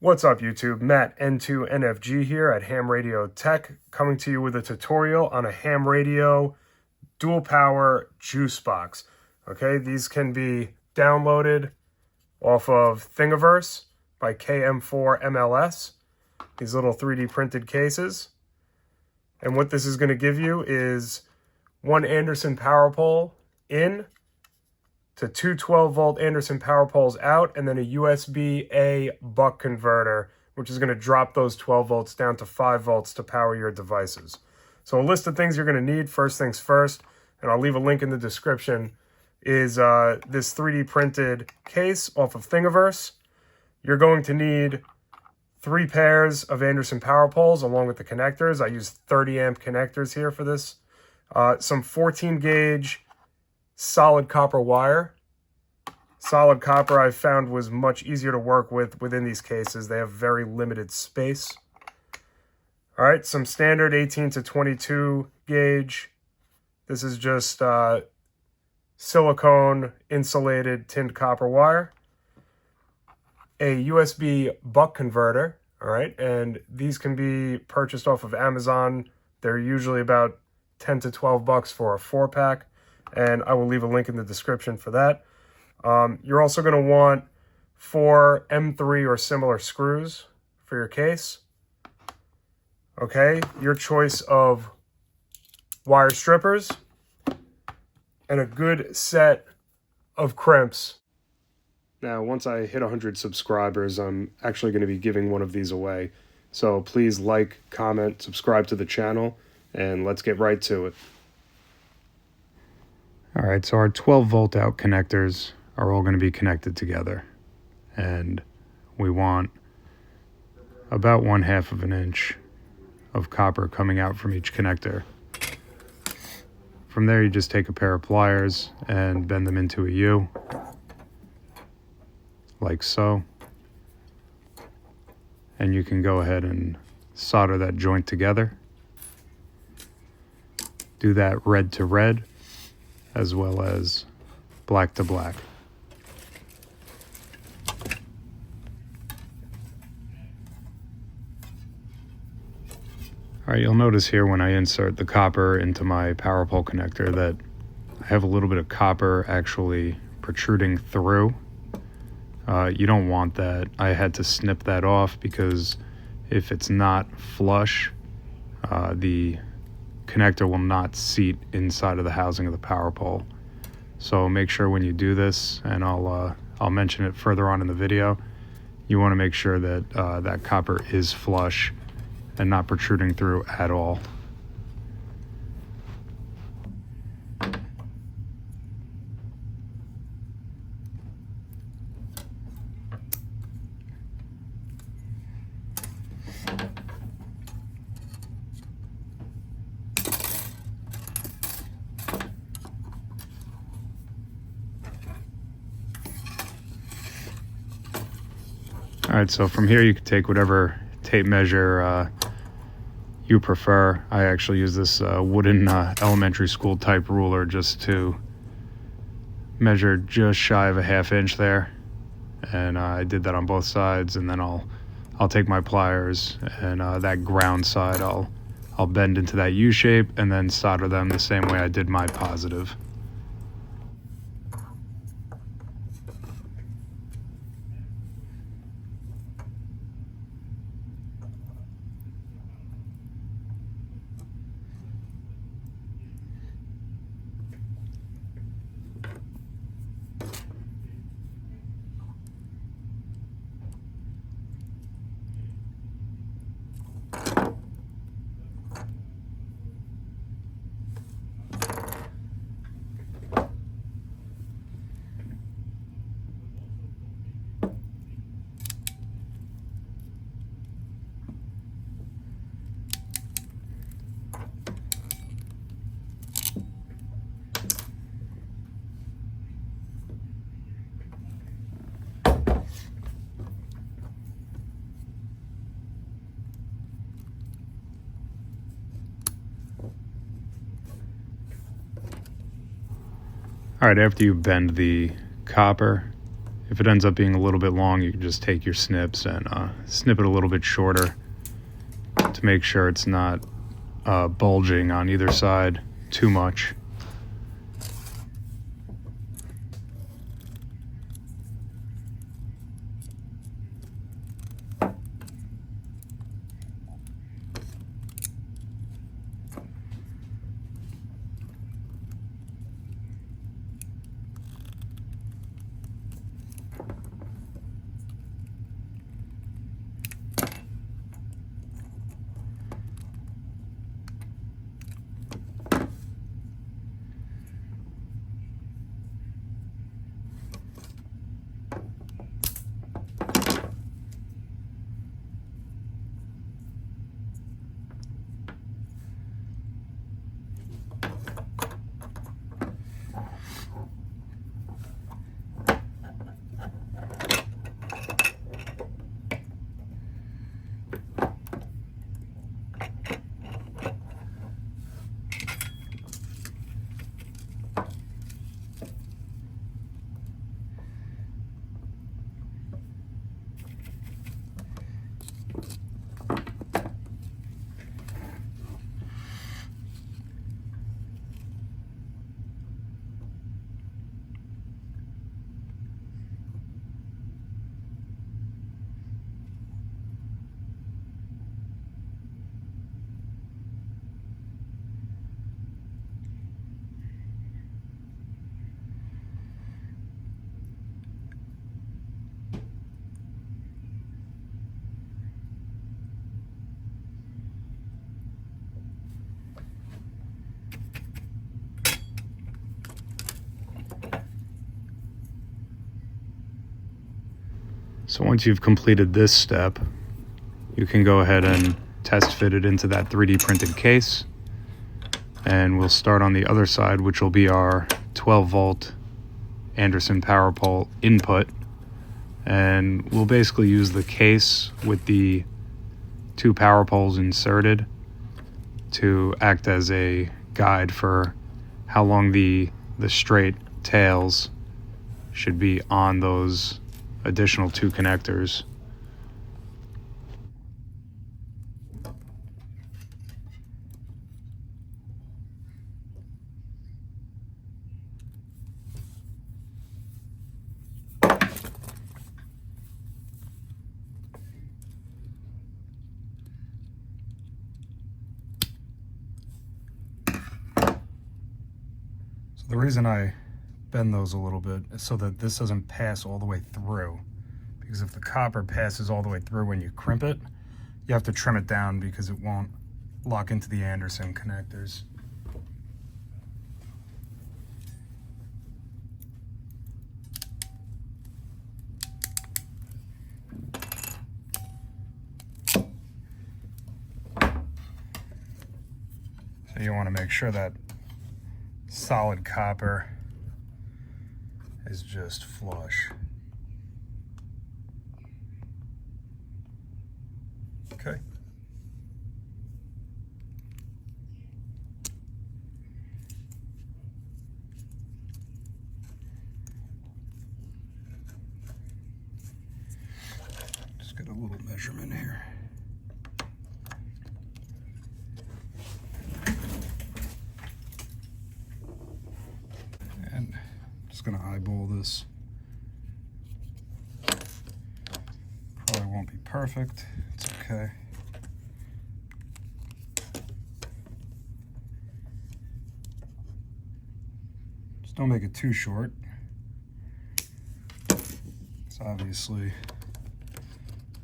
What's up YouTube? Matt N2NFG here at Ham Radio Tech, coming to you with a tutorial on a ham radio dual power Juicebox. Okay, these can be downloaded off of Thingiverse by KM4MLS, these little 3D printed cases. And what this is going to give you is one Anderson power pole in to two 12-volt Anderson power poles out, and then a USB-A buck converter, which is going to drop those 12 volts down to 5 volts to power your devices. So a list of things you're going to need, first things first, and I'll leave a link in the description, is this 3D printed case off of Thingiverse. You're going to need 3 pairs of Anderson power poles along with the connectors. I use 30 amp connectors here for this. Some 14 gauge solid copper wire. Solid copper I found was much easier to work with within these cases. They have very limited space. All right, some standard 18 to 22 gauge. This is just silicone insulated tinned copper wire. A USB buck converter, all right, and these can be purchased off of Amazon. They're usually about 10 to 12 bucks for a 4-pack. And I will leave a link in the description for that. You're also going to want 4 M3 or similar screws for your case. Okay, your choice of wire strippers and a good set of crimps. Now, once I hit 100 subscribers, I'm actually going to be giving one of these away. So please like, comment, subscribe to the channel, and let's get right to it. All right, so our 12-volt out connectors are all going to be connected together. And we want about 1/2 of an inch of copper coming out from each connector. From there, you just take a pair of pliers and bend them into a U, like so. And you can go ahead and solder that joint together. Do that red to red, as well as black to black. All right, you'll notice here when I insert the copper into my power pole connector that I have a little bit of copper actually protruding through. You don't want that. I had to snip that off because if it's not flush, the connector will not seat inside of the housing of the power pole. So make sure when you do this, and I'll mention it further on in the video, you want to make sure that that copper is flush and not protruding through at all. All right, so from here you can take whatever tape measure you prefer. I actually use this wooden elementary school type ruler just to measure just shy of a 1/2 inch there. And I did that on both sides, and then I'll take my pliers and that ground side I'll bend into that U shape and then solder them the same way I did my positive. All right, after you bend the copper If it ends up being a little bit long, you can just take your snips and snip it a little bit shorter to make sure it's not bulging on either side too much. So once you've completed this step, you can go ahead and test fit it into that 3D printed case. And we'll start on the other side, which will be our 12 volt Anderson power pole input. And we'll basically use the case with the 2 power poles inserted to act as a guide for how long the straight tails should be on those additional 2 connectors. So the reason I bend those a little bit is so that this doesn't pass all the way through, because if the copper passes all the way through when you crimp it, you have to trim it down because it won't lock into the Anderson connectors. So you want to make sure that solid copper is just flush. Okay. Just get a little measurement here. And just gonna eyeball this. Probably won't be perfect. It's okay. Just don't make it too short. It's obviously,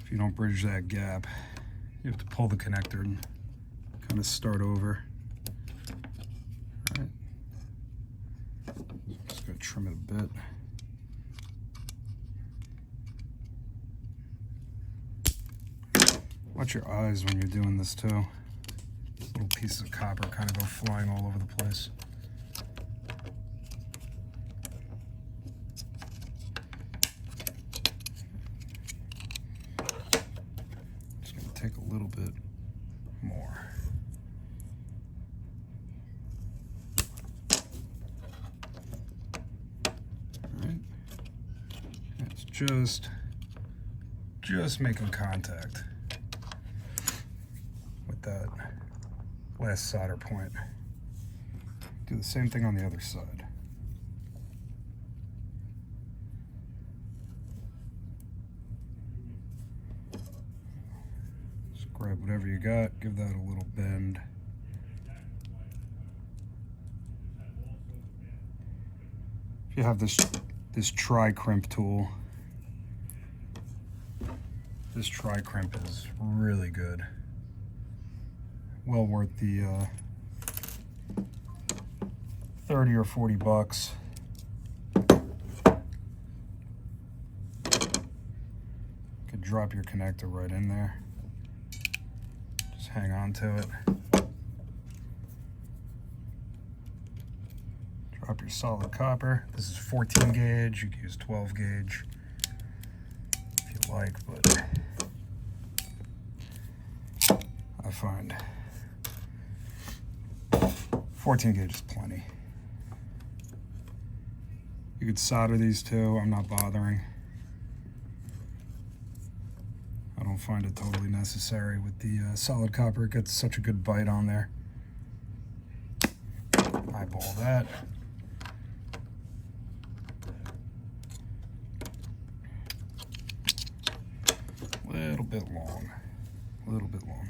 if you don't bridge that gap, you have to pull the connector and kind of start over. All right. Just gonna trim it a bit. Watch your eyes when you're doing this too. Little pieces of copper kind of go flying all over the place. Just gonna take a little bit more. All right. just making contact with that last solder point. Do the same thing on the other side. Just grab whatever you got, give that a little bend. If you have this tri-crimp tool, this tri-crimp is really good. Well worth the 30 or 40 bucks. Could drop your connector right in there. Just hang on to it. Drop your solid copper. This is 14 gauge. You can use 12 gauge if you like, but I find 14 gauge is plenty. You could solder these too. I'm not bothering. I don't find it totally necessary with the solid copper. It gets such a good bite on there. Eyeball that. Little bit long. A little bit long.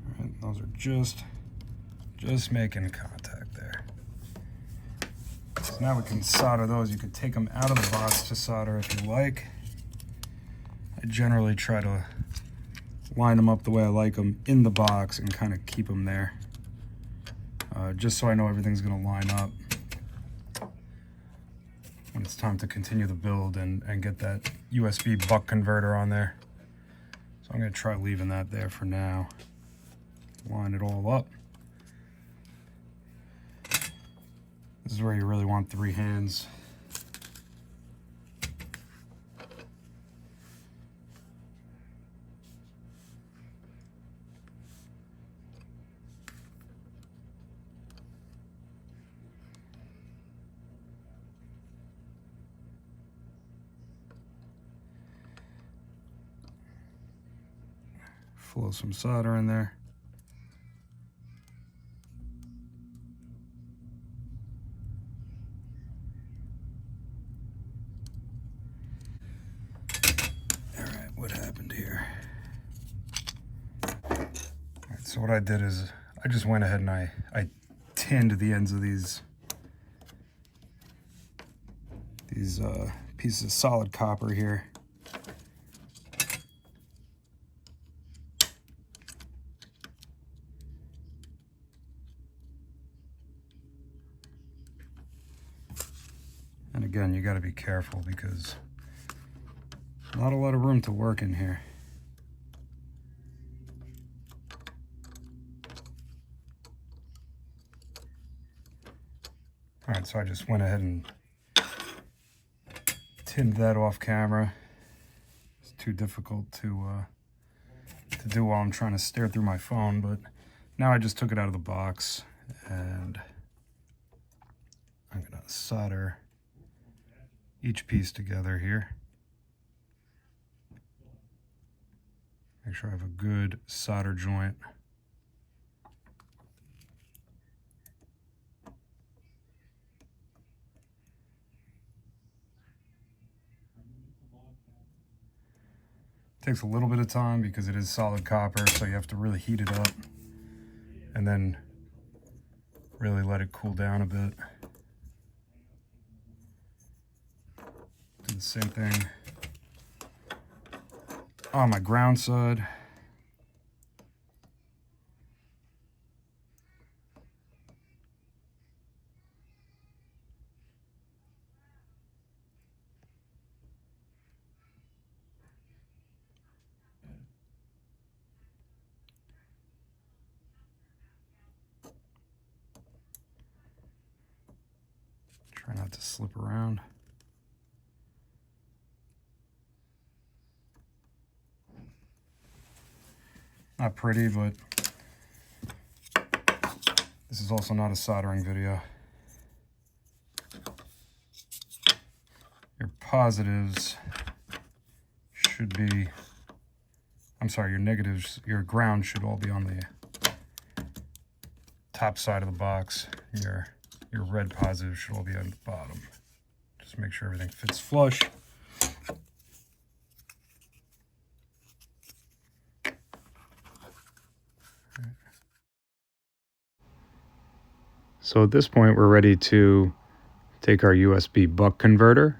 All right, those are just making contact there. So now we can solder those. You could take them out of the box to solder if you like. I generally try to line them up the way I like them in the box and kind of keep them there. Just so I know everything's going to line up when it's time to continue the build and get that USB buck converter on there. So I'm going to try leaving that there for now. Line it all up. This is where you really want 3 hands. Flow some solder in there. All right, what happened here? All right, so what I did is I just went ahead and I tinned the ends of these pieces of solid copper here. And again, you got to be careful because not a lot of room to work in here. All right, so I just went ahead and tinned that off camera. It's too difficult to do while I'm trying to stare through my phone, but now I just took it out of the box and I'm gonna solder each piece together here. Make sure I have a good solder joint. Takes a little bit of time because it is solid copper, so you have to really heat it up and then really let it cool down a bit. Do the same thing on my ground side. Try not to slip around. Not pretty, but this is also not a soldering video. Your positives should be, I'm sorry, your negatives, your ground should all be on the top side of the box. Your red positives should all be on the bottom. Just make sure everything fits flush. So at this point, we're ready to take our USB buck converter,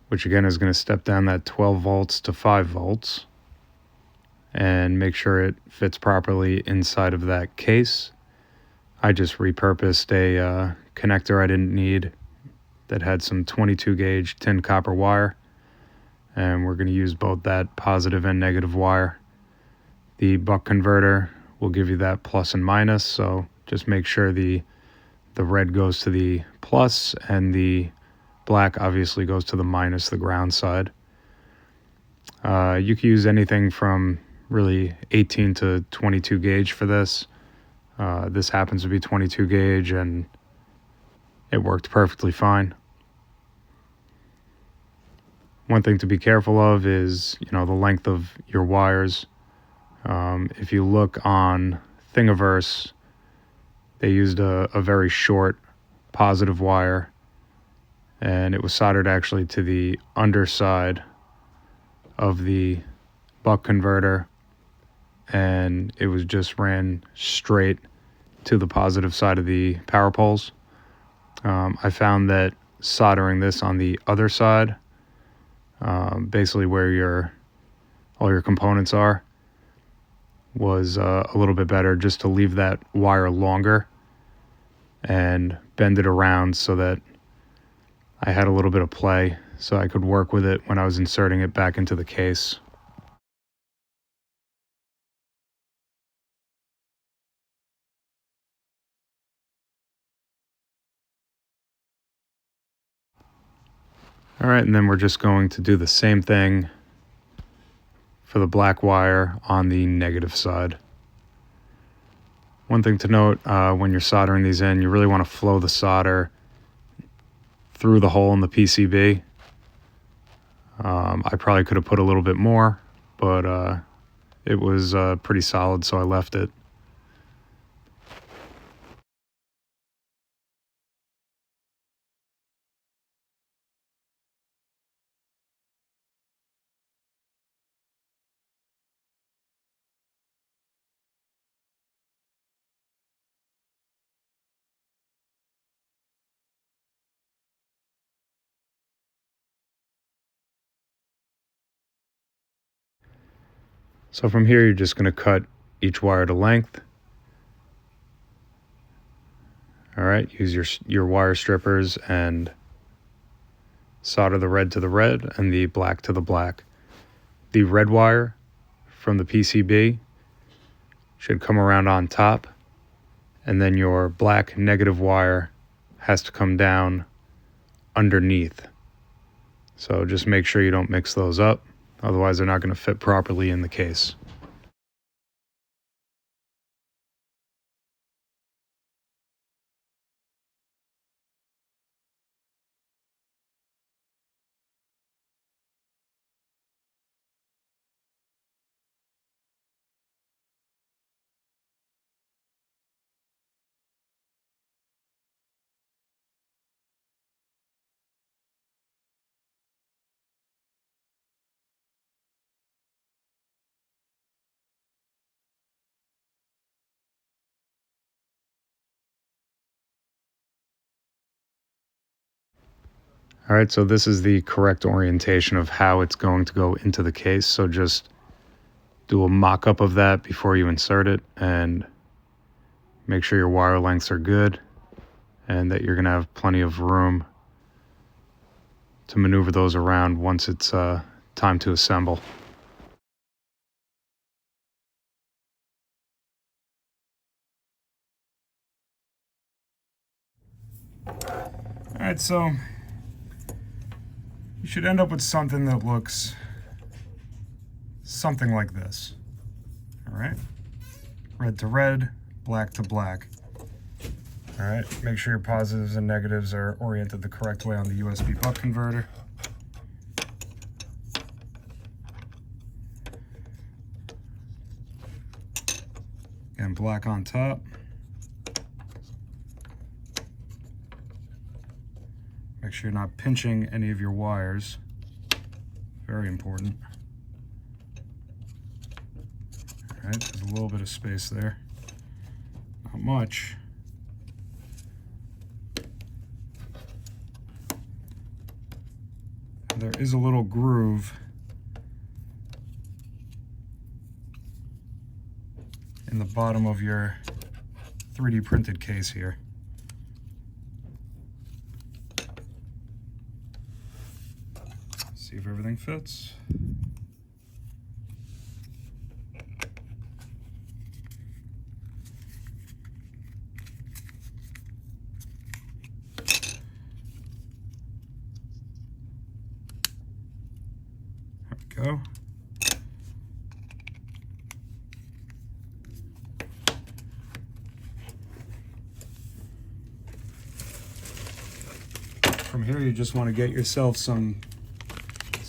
which again is going to step down that 12 volts to 5 volts and make sure it fits properly inside of that case. I just repurposed a connector I didn't need that had some 22 gauge tin copper wire, and we're going to use both that positive and negative wire. The buck converter will give you that plus and minus, so just make sure the red goes to the plus and the black obviously goes to the minus, the ground side. You can use anything from really 18 to 22 gauge for this. This happens to be 22 gauge and it worked perfectly fine. One thing to be careful of is, the length of your wires. If you look on Thingiverse, they used a very short positive wire, and it was soldered actually to the underside of the buck converter, and it was just ran straight to the positive side of the power poles. I found that soldering this on the other side, basically where all your components are, was a little bit better, just to leave that wire longer and bend it around so that I had a little bit of play so I could work with it when I was inserting it back into the case. All right, and then we're just going to do the same thing for the black wire on the negative side. One thing to note, when you're soldering these in, you really want to flow the solder through the hole in the PCB. I probably could have put a little bit more, but it was pretty solid, so I left it. So from here, you're just going to cut each wire to length. All right, use your wire strippers and solder the red to the red and the black to the black. The red wire from the PCB should come around on top, and then your black negative wire has to come down underneath. So just make sure you don't mix those up, otherwise they're not going to fit properly in the case. All right, so this is the correct orientation of how it's going to go into the case. So just do a mock-up of that before you insert it, and make sure your wire lengths are good and that you're going to have plenty of room to maneuver those around once it's time to assemble. All right, so you should end up with something that looks something like this. All right, red to red, black to black. All right, make sure your positives and negatives are oriented the correct way on the USB buck converter. And black on top. Make sure you're not pinching any of your wires. Very important. All right, there's a little bit of space there. Not much. There is a little groove in the bottom of your 3D printed case here. See if everything fits. There we go. From here, you just want to get yourself some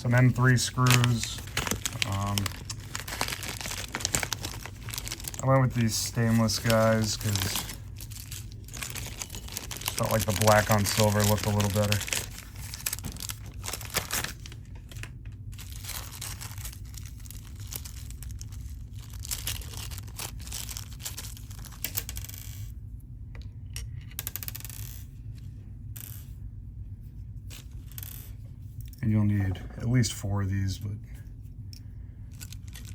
M3 screws. I went with these stainless guys because felt like the black on silver looked a little better. And you'll need at least 4 of these, but you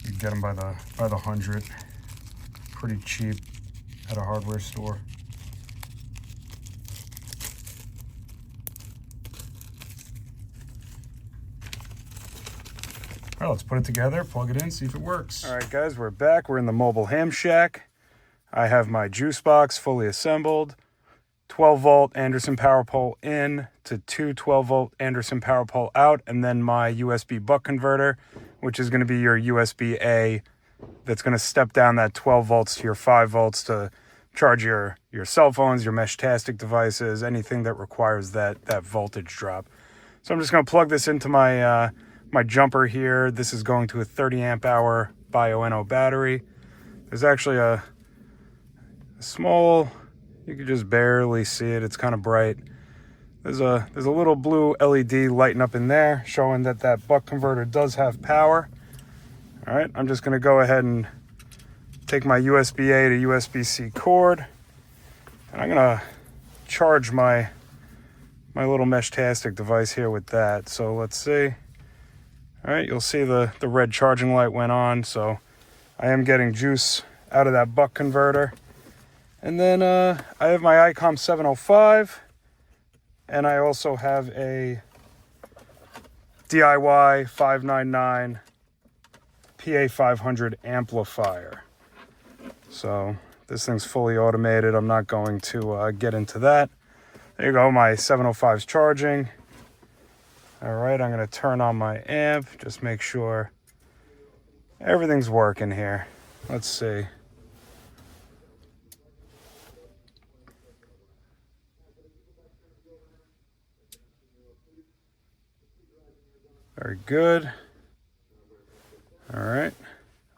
can get them by the 100, pretty cheap at a hardware store. All right, let's put it together, plug it in, see if it works. All right, guys, we're back. We're in the mobile ham shack. I have my Juicebox fully assembled. 12-volt Anderson power pole in to 2 12-volt Anderson power pole out, and then my USB buck converter, which is going to be your USB-A that's going to step down that 12 volts to your 5 volts to charge your cell phones, your Meshtastic devices, anything that requires that voltage drop. So I'm just going to plug this into my my jumper here. This is going to a 30 amp hour Bio-NO battery. There's actually a small, you can just barely see it, it's kind of bright. There's a little blue LED lighting up in there showing that buck converter does have power. All right, I'm just going to go ahead and take my USB-A to USB-C cord, and I'm going to charge my little Meshtastic device here with that. So let's see. All right, you'll see the red charging light went on, so I am getting juice out of that buck converter. And then I have my ICOM 705, and I also have a DIY 599 PA500 amplifier. So this thing's fully automated. I'm not going to get into that. There you go, my 705's charging. All right, I'm going to turn on my amp, just make sure everything's working here. Let's see. Very good. All right,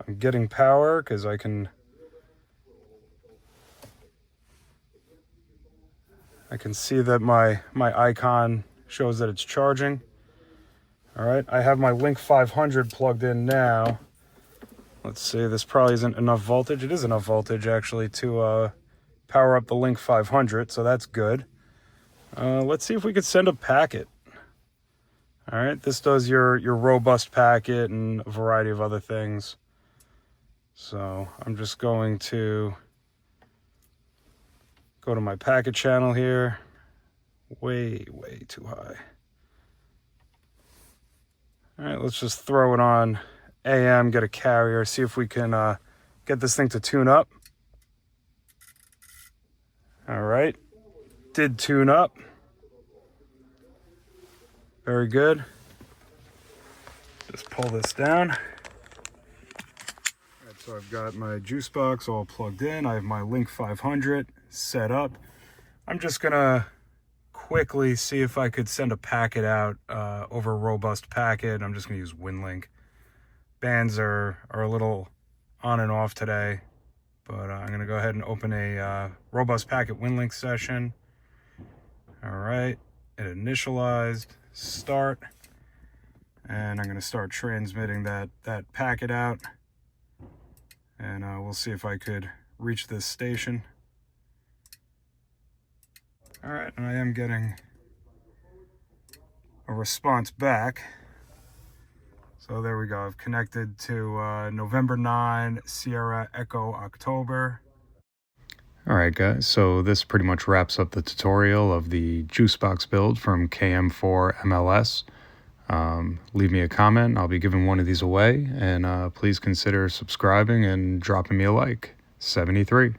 I'm getting power because I can see that my icon shows that it's charging. All right, I have my Link 500 plugged in now. Let's see, this probably isn't enough voltage. It is enough voltage actually to power up the Link 500, so that's good. Let's see if we could send a packet. All right, this does your robust packet and a variety of other things. So I'm just going to go to my packet channel here. Way too high. All right, let's just throw it on AM, get a carrier, see if we can get this thing to tune up. All right, did tune up. Very good. Just pull this down. All right, so I've got my Juicebox all plugged in. I have my Link 500 set up. I'm just gonna quickly see if I could send a packet out over a robust packet. I'm just gonna use WinLink. Bands are a little on and off today, but I'm gonna go ahead and open a robust packet WinLink session. All right, it initialized, start, and I'm gonna start transmitting that packet out, and we'll see if I could reach this station. All right, and I am getting a response back. So there we go. I've connected to November 9, Sierra Echo October. All right, guys, so this pretty much wraps up the tutorial of the Juicebox build from KM4 MLS. Leave me a comment. I'll be giving one of these away, and please consider subscribing and dropping me a like. 73.